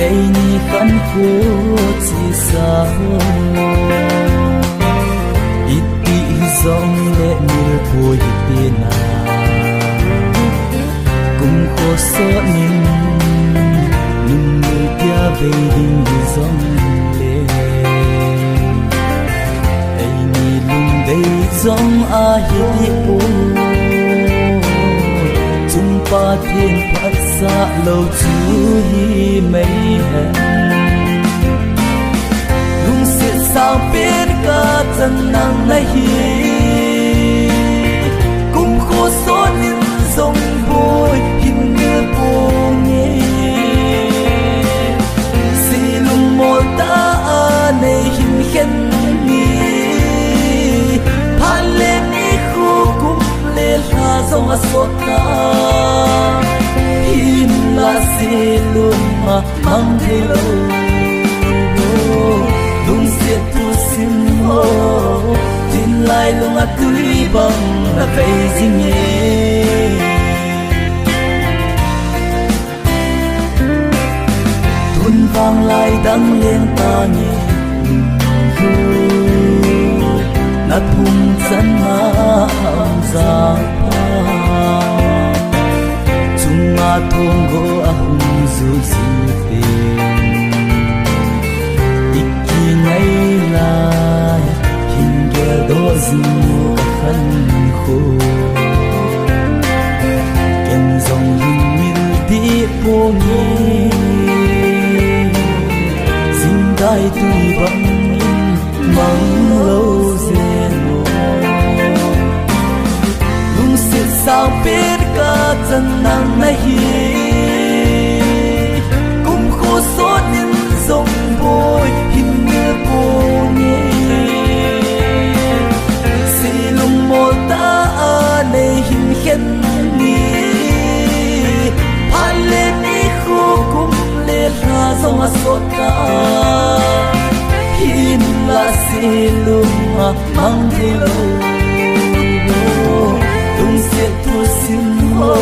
ai ni khăn khô chỉ sao ít tí dòng lệ mưa bùi tiền cùng khô số nín nhưng người kia về đình dòng lệ ai ni lùng đây dòng ai đi ba thiên phát xa lâu chú hi mấy hẹn lung xiết sao biết cả chân nắng này cùng khô số những dòng bôi hình như buông nhẹ xì lung một ta này hình khen nhỉ phan lên đi khu cũng lên là dòng sốt ta si luôn mà mang theo lung xiết tu xin hô tin lại lung tươi bằng là vậy gì nhé thun vang lại đắng lên ta nhé nát hung dẫn nam ra mà thong go ahum zu zite ikki ngai la hinge do zinu khan kho ken zong hin mil di po ni sin dai tui bang mang lo zeno lung sit sao biết cả chân nắng này cùng khô số những dòng bôi hình như cô nhé xì lùng một ta này hình khen nhỉ phan lên đi khu cũng lên là dòng sốt ta hình là xì lùng mà mang theo lung xiết tu xin hô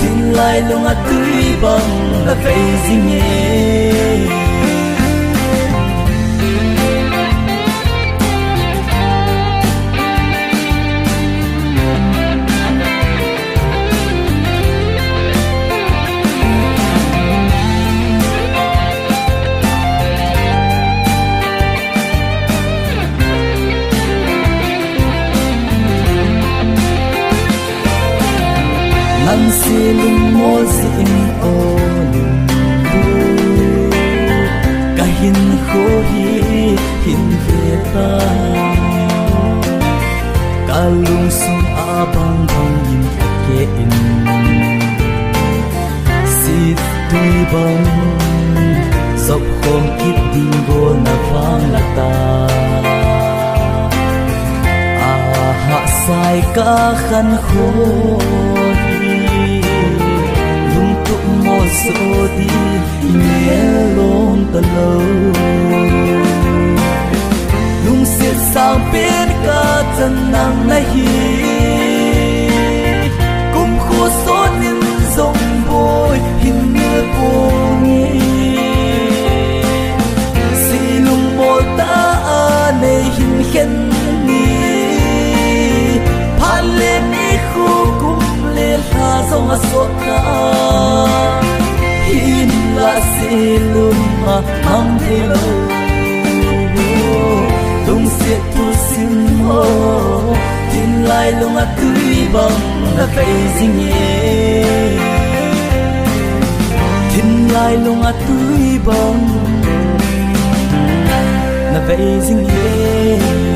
tin lại lung tươi bằng là vậy gì nhé anh sẽ lung mô xin ô lung bu cả hin khô hi hin về ta cả lung sum a bang bang in ke in sit tui bang sop khom kit ding go na vang la ta a ha sai cả khăn khô so đi nhẹ lom ta lâu lung xiết sao biết cả chân nắng này cùng khô số những dòng bôi hình như cô nhé xì lung một ta này hình khen nhỉ phan lên đi khu cũng lên là dòng sốt ta hin là xì luôn mà mang theo lung xiết tu xin hô tin lại lung tươi bằng là vậy gì nhé tin lại lung tươi bằng là vậy gì nhé